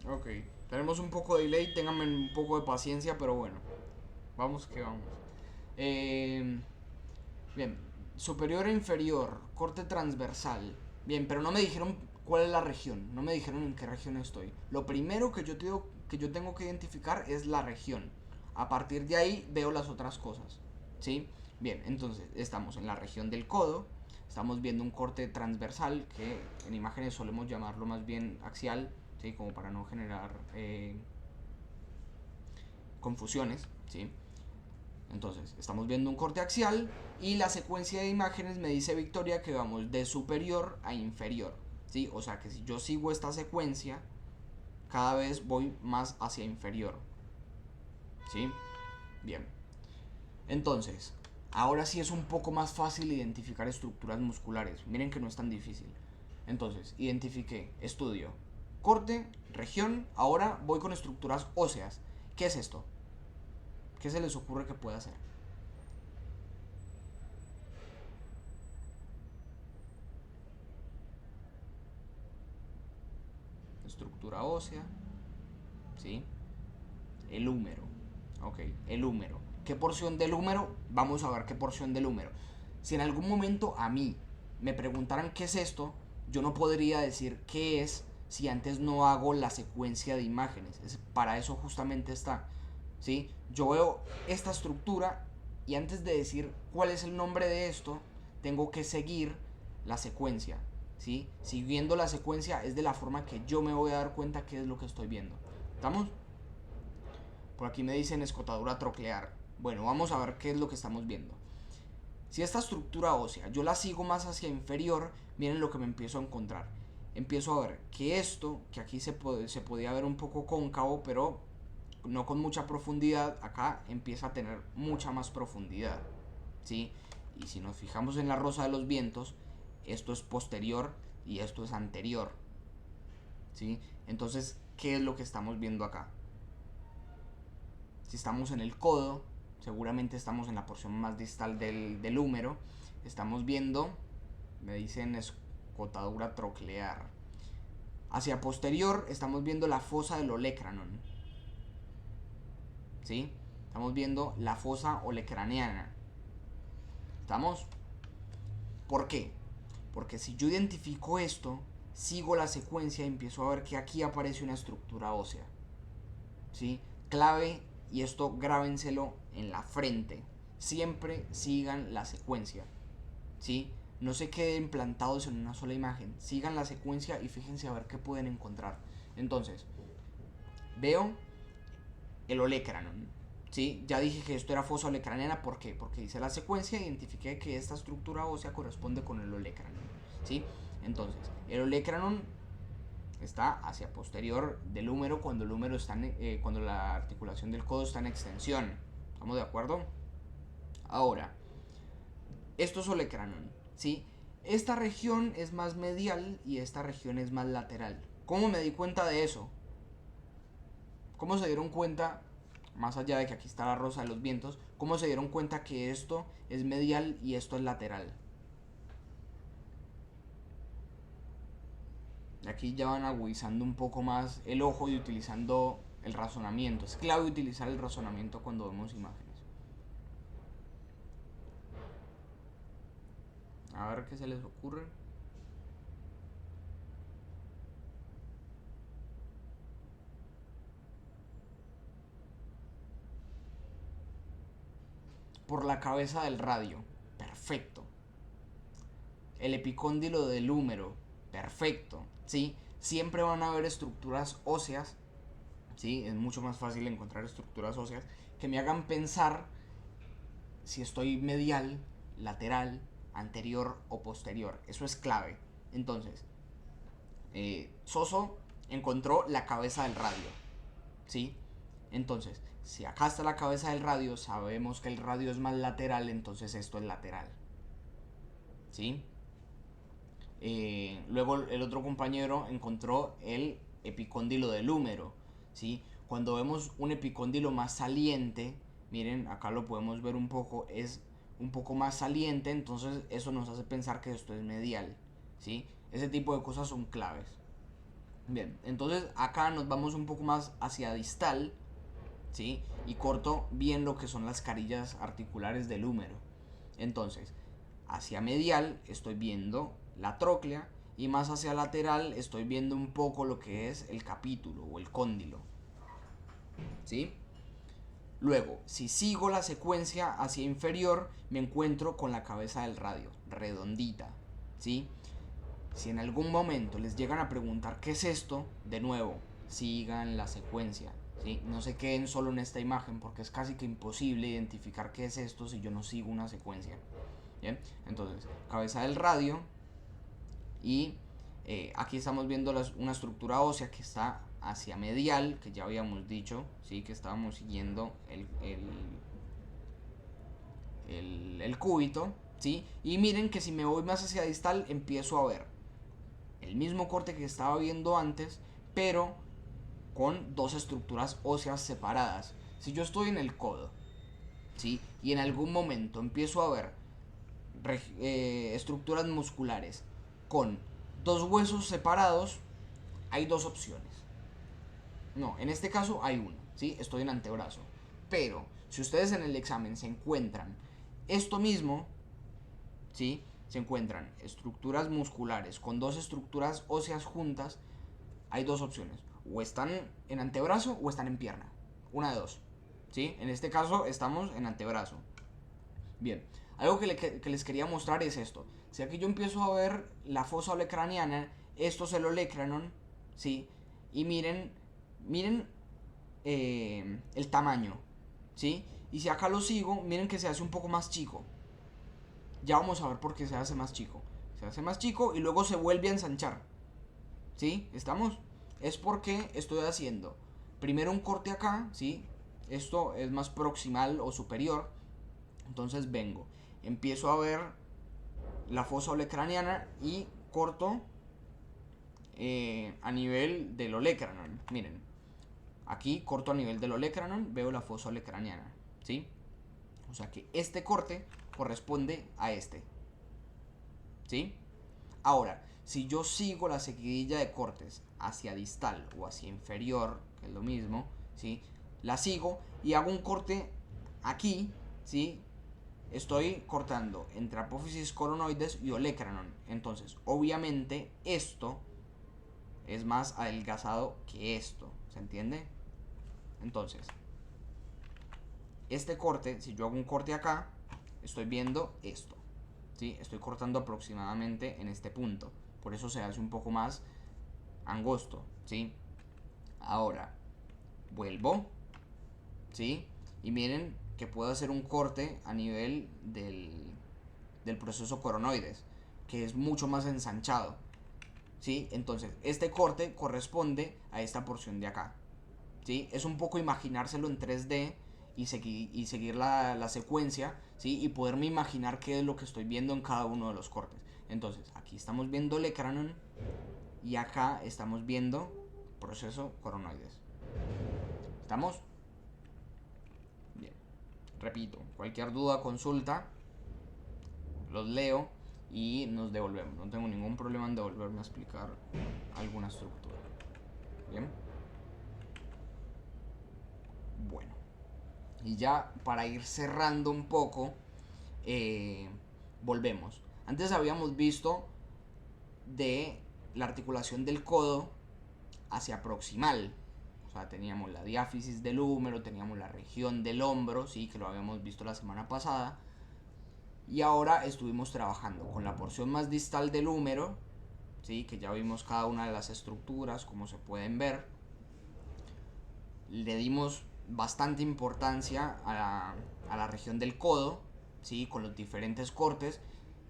Ok, tenemos un poco de delay, ténganme un poco de paciencia, pero bueno, vamos que vamos. Eh, bien, superior e inferior, corte transversal. Bien, pero no me dijeron cuál es la región, no me dijeron en qué región estoy. Lo primero que yo tengo que identificar es la región. A partir de ahí veo las otras cosas, ¿sí? Bien, entonces estamos en la región del codo, estamos viendo un corte transversal, que en imágenes solemos llamarlo más bien axial, ¿sí? Como para no generar confusiones, ¿sí? Entonces, estamos viendo un corte axial y la secuencia de imágenes me dice Victoria que vamos de superior a inferior, ¿sí? O sea que si yo sigo esta secuencia, cada vez voy más hacia inferior, ¿sí? Bien. Entonces, ahora sí es un poco más fácil identificar estructuras musculares. Miren que no es tan difícil. Entonces, identifiqué, estudio, corte, región. Ahora voy con estructuras óseas. ¿Qué es esto? ¿Qué se les ocurre que pueda hacer? Estructura ósea, ¿sí? El húmero. Ok, el húmero. ¿Qué porción del húmero? Vamos a ver qué porción del húmero. Si en algún momento a mí me preguntaran qué es esto, yo no podría decir qué es si antes no hago la secuencia de imágenes. Para eso justamente está. ¿Sí? Yo veo esta estructura y antes de decir cuál es el nombre de esto, tengo que seguir la secuencia. ¿Sí? Siguiendo la secuencia es de la forma que yo me voy a dar cuenta qué es lo que estoy viendo. ¿Estamos? Por aquí me dicen escotadura troclear. Bueno, vamos a ver qué es lo que estamos viendo. Si esta estructura ósea yo la sigo más hacia inferior, miren lo que me empiezo a encontrar. Empiezo a ver que esto, que aquí se podía ver un poco cóncavo, pero no con mucha profundidad, acá empieza a tener mucha más profundidad, ¿sí? Y si nos fijamos en la rosa de los vientos, esto es posterior y esto es anterior, ¿sí? Entonces, ¿qué es lo que estamos viendo acá? Si estamos en el codo, seguramente estamos en la porción más distal del húmero. Estamos viendo, me dicen escotadura troclear. Hacia posterior estamos viendo la fosa del olecranon. ¿Sí? Estamos viendo la fosa olecraniana. ¿Estamos? ¿Por qué? Porque si yo identifico esto, sigo la secuencia y empiezo a ver que aquí aparece una estructura ósea. ¿Sí? Clave, y esto grábenselo en la frente. Siempre sigan la secuencia. ¿Sí? No se queden plantados en una sola imagen. Sigan la secuencia y fíjense a ver qué pueden encontrar. Entonces, veo el olecranon. ¿Sí? Ya dije que esto era fosa olecraniana. ¿Por qué? Porque hice la secuencia e identifiqué que esta estructura ósea corresponde con el olecranon. ¿Sí? Entonces, el olecranon está hacia posterior del húmero cuando el húmero está cuando la articulación del codo está en extensión. ¿Estamos de acuerdo? Ahora, esto es olecranon, ¿sí? Esta región es más medial y esta región es más lateral. ¿Cómo me di cuenta de eso? ¿Cómo se dieron cuenta, más allá de que aquí está la rosa de los vientos, cómo se dieron cuenta que esto es medial y esto es lateral? Aquí ya van agudizando un poco más el ojo y utilizando el razonamiento. Es clave utilizar el razonamiento cuando vemos imágenes. A ver qué se les ocurre. Por la cabeza del radio. Perfecto. El epicóndilo del húmero. Perfecto. ¿Sí? Siempre van a haber estructuras óseas. ¿Sí? Es mucho más fácil encontrar estructuras óseas que me hagan pensar si estoy medial, lateral, anterior o posterior. Eso es clave. Entonces, Soso encontró la cabeza del radio. ¿Sí? Entonces, si acá está la cabeza del radio, sabemos que el radio es más lateral, entonces esto es lateral. ¿Sí? Luego el otro compañero encontró el epicóndilo del húmero. ¿Sí? Cuando vemos un epicóndilo más saliente, miren, acá lo podemos ver un poco, es un poco más saliente, entonces eso nos hace pensar que esto es medial. ¿Sí? Ese tipo de cosas son claves. Bien, entonces acá nos vamos un poco más hacia distal, ¿sí? Y corto bien lo que son las carillas articulares del húmero. Entonces, hacia medial estoy viendo la tróclea y más hacia lateral estoy viendo un poco lo que es el capítulo o el cóndilo. ¿Sí? Luego, si sigo la secuencia hacia inferior, me encuentro con la cabeza del radio, redondita. ¿sí? Si en algún momento les llegan a preguntar qué es esto, de nuevo, sigan la secuencia, ¿sí? No se queden solo en esta imagen porque es casi que imposible identificar qué es esto si yo no sigo una secuencia. ¿Bien? Entonces, cabeza del radio y aquí estamos viendo una estructura ósea que está hacia medial, que ya habíamos dicho, ¿sí? Que estábamos siguiendo el cúbito, ¿sí? Y miren que si me voy más hacia distal empiezo a ver el mismo corte que estaba viendo antes, pero con dos estructuras óseas separadas. Si yo estoy en el codo, ¿sí? Y en algún momento empiezo a ver estructuras musculares con dos huesos separados, hay dos opciones. No, en este caso hay una, ¿sí? Estoy en antebrazo. Pero si ustedes en el examen se encuentran esto mismo, ¿sí? Se encuentran estructuras musculares con dos estructuras óseas juntas, hay dos opciones. O están en antebrazo o están en pierna. Una de dos. ¿Sí? En este caso estamos en antebrazo. Bien. Algo que les quería mostrar es esto. Si aquí yo empiezo a ver la fosa olecraniana, esto es el olecranon, ¿sí? Y miren el tamaño, ¿sí? Y si acá lo sigo, miren que se hace un poco más chico. Ya vamos a ver por qué se hace más chico. Se hace más chico y luego se vuelve a ensanchar. ¿Sí? ¿Estamos? Es porque estoy haciendo primero un corte acá, ¿sí? Esto es más proximal o superior. Entonces vengo, empiezo a ver la fosa olecraniana y corto a nivel del olecranon. Miren, aquí corto a nivel del olecranon, veo la fosa olecraniana, ¿sí? O sea que este corte corresponde a este, ¿sí? Ahora, si yo sigo la seguidilla de cortes hacia distal o hacia inferior, que es lo mismo, ¿sí? La sigo y hago un corte aquí, ¿sí? Estoy cortando entre apófisis coronoides y olecranon. Entonces, obviamente, esto es más adelgazado que esto. ¿Se entiende? Entonces, este corte, si yo hago un corte acá, estoy viendo esto. ¿Sí? Estoy cortando aproximadamente en este punto. Por eso se hace un poco más angosto. ¿Sí? Ahora, vuelvo. ¿Sí? Y miren que puedo hacer un corte a nivel del proceso coronoides, que es mucho más ensanchado. ¿Sí? Entonces, este corte corresponde a esta porción de acá. ¿Sí? Es un poco imaginárselo en 3D y seguir la secuencia, ¿sí? Y poderme imaginar qué es lo que estoy viendo en cada uno de los cortes. Entonces, aquí estamos viendo el olecranon y acá estamos viendo proceso coronoides. ¿Estamos? Bien. Repito, cualquier duda, consulta, los leo y nos devolvemos. No tengo ningún problema en devolverme a explicar alguna estructura. Bien. Bueno. Y ya para ir cerrando un poco, volvemos. Antes habíamos visto de la articulación del codo hacia proximal. O sea, teníamos la diáfisis del húmero, teníamos la región del hombro, sí, que lo habíamos visto la semana pasada. Y ahora estuvimos trabajando con la porción más distal del húmero, ¿sí? Que ya vimos cada una de las estructuras, como se pueden ver. Le dimos bastante importancia a la región del codo, ¿sí? Con los diferentes cortes.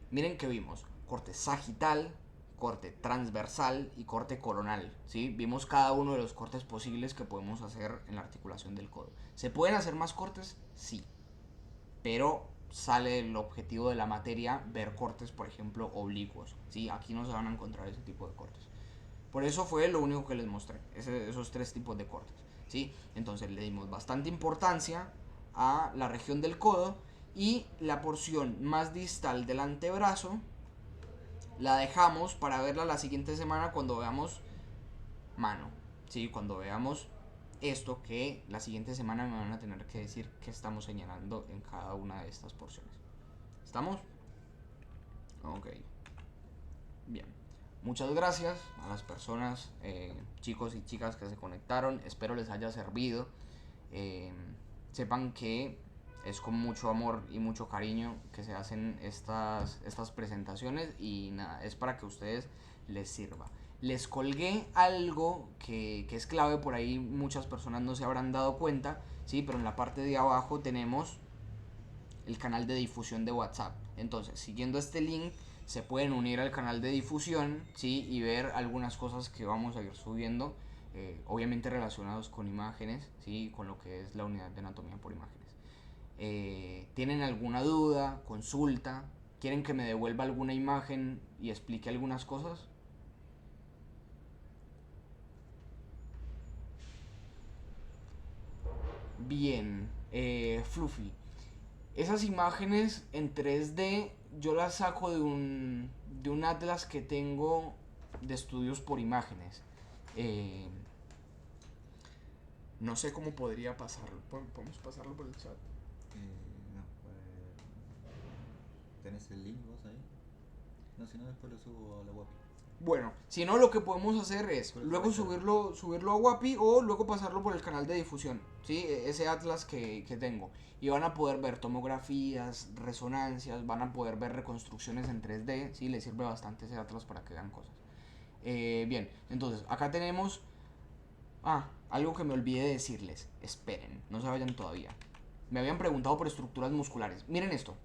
Miren que vimos corte sagital, corte transversal y corte coronal, ¿sí? Vimos cada uno de los cortes posibles que podemos hacer en la articulación del codo. ¿Se pueden hacer más cortes? Sí, pero sale el objetivo de la materia ver cortes, por ejemplo, oblicuos, ¿sí? Aquí no se van a encontrar ese tipo de cortes. Por eso fue lo único que les mostré, esos tres tipos de cortes, ¿sí? Entonces le dimos bastante importancia a la región del codo y la porción más distal del antebrazo la dejamos para verla la siguiente semana cuando veamos mano, ¿sí? Cuando veamos esto, que la siguiente semana me van a tener que decir qué estamos señalando en cada una de estas porciones. ¿Estamos? Ok. Bien. Muchas gracias a las personas, chicos y chicas que se conectaron. Espero les haya servido. Sepan que es con mucho amor y mucho cariño que se hacen estas presentaciones y nada, es para que a ustedes les sirva. Les colgué algo que es clave, por ahí muchas personas no se habrán dado cuenta, ¿sí? Pero en la parte de abajo tenemos el canal de difusión de WhatsApp. Entonces, siguiendo este link, se pueden unir al canal de difusión, ¿sí? Y ver algunas cosas que vamos a ir subiendo, obviamente relacionados con imágenes, ¿sí? Con lo que es la unidad de anatomía por imágenes. ¿Tienen alguna duda, consulta? ¿Quieren que me devuelva alguna imagen y explique algunas cosas? Bien, Fluffy. Esas imágenes en 3D yo las saco de un atlas que tengo de estudios por imágenes. Eh, no sé cómo podría pasarlo. ¿Podemos pasarlo por el chat? No, ¿tenés el link vos ahí? No, si no después lo subo a la WAPI. Bueno, si no, lo que podemos hacer es Por eso luego subirlo a Wapi o luego pasarlo por el canal de difusión, ¿sí? Ese atlas que tengo. Y van a poder ver tomografías, resonancias, van a poder ver reconstrucciones en 3D, ¿sí? Les sirve bastante ese atlas para que vean cosas. Bien, entonces acá tenemos... Ah, algo que me olvidé de decirles. Esperen, no se vayan todavía. Me habían preguntado por estructuras musculares. Miren esto.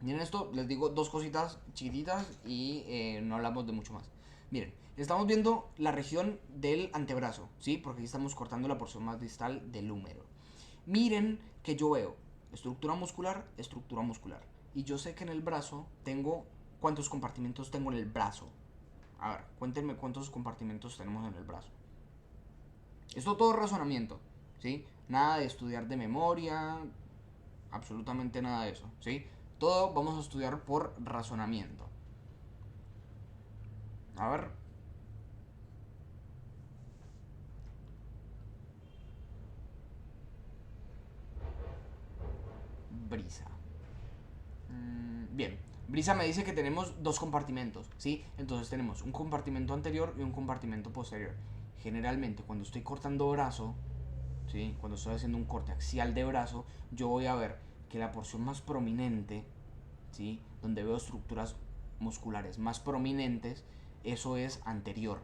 Miren esto, les digo dos cositas chiquititas y no hablamos de mucho más. Miren, estamos viendo la región del antebrazo, ¿sí? Porque aquí estamos cortando la porción más distal del húmero. Miren que yo veo estructura muscular, estructura muscular. Y yo sé que en el brazo tengo... ¿Cuántos compartimentos tengo en el brazo? A ver, cuéntenme cuántos compartimentos tenemos en el brazo. Esto todo es razonamiento, ¿sí? Nada de estudiar de memoria, absolutamente nada de eso, ¿sí? Todo vamos a estudiar por razonamiento. A ver. Brisa. Bien. Brisa me dice que tenemos dos compartimentos, ¿sí? Entonces tenemos un compartimento anterior y un compartimento posterior. Generalmente cuando estoy cortando brazo, ¿sí? Cuando estoy haciendo un corte axial de brazo, yo voy a ver que la porción más prominente, ¿sí? Donde veo estructuras musculares más prominentes, eso es anterior,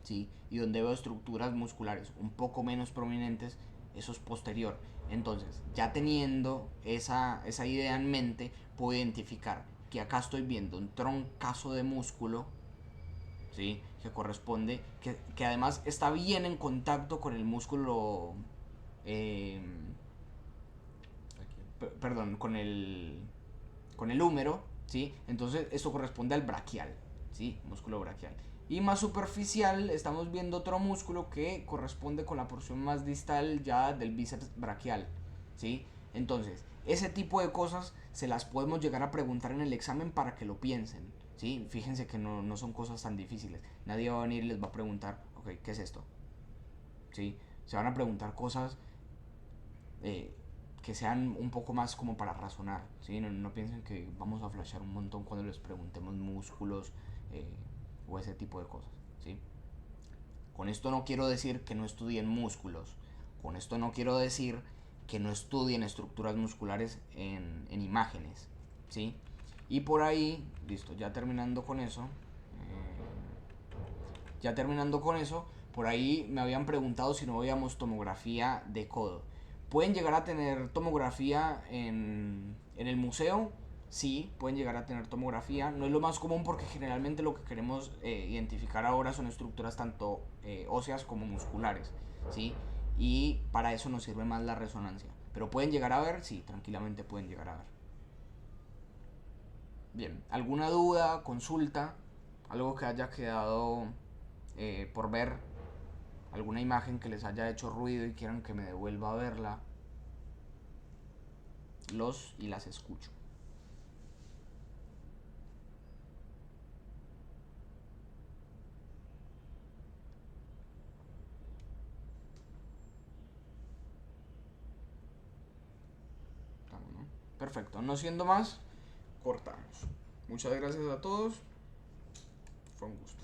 ¿sí? Y donde veo estructuras musculares un poco menos prominentes, eso es posterior. Entonces, ya teniendo esa idea en mente, puedo identificar que acá estoy viendo un troncazo de músculo, ¿sí? Que corresponde, que además está bien en contacto con el músculo, eh, perdón, con el húmero, ¿sí? Entonces esto corresponde al braquial, ¿sí? Músculo braquial. Y más superficial estamos viendo otro músculo que corresponde con la porción más distal ya del bíceps braquial, ¿sí? Entonces, ese tipo de cosas se las podemos llegar a preguntar en el examen para que lo piensen, ¿sí? Fíjense que no son cosas tan difíciles. Nadie va a venir y les va a preguntar, ok, ¿qué es esto? ¿Sí? Se van a preguntar cosas eh, que sean un poco más como para razonar, ¿sí? No piensen que vamos a flashear un montón cuando les preguntemos músculos eh, o ese tipo de cosas, ¿sí? Con esto no quiero decir que no estudien músculos, con esto no quiero decir que no estudien estructuras musculares en imágenes, ¿sí? Y por ahí, listo, ya terminando con eso, por ahí me habían preguntado si no veíamos tomografía de codo. ¿Pueden llegar a tener tomografía en el museo? Sí, pueden llegar a tener tomografía. No es lo más común porque generalmente lo que queremos identificar ahora son estructuras tanto óseas como musculares, ¿sí? Y para eso nos sirve más la resonancia. Pero pueden llegar a ver, sí, tranquilamente pueden llegar a ver. Bien, ¿alguna duda, consulta? Algo que haya quedado por ver, alguna imagen que les haya hecho ruido y quieran que me devuelva a verla, los y las escucho. ¿No? Perfecto, no siendo más, cortamos. Muchas gracias a todos, fue un gusto.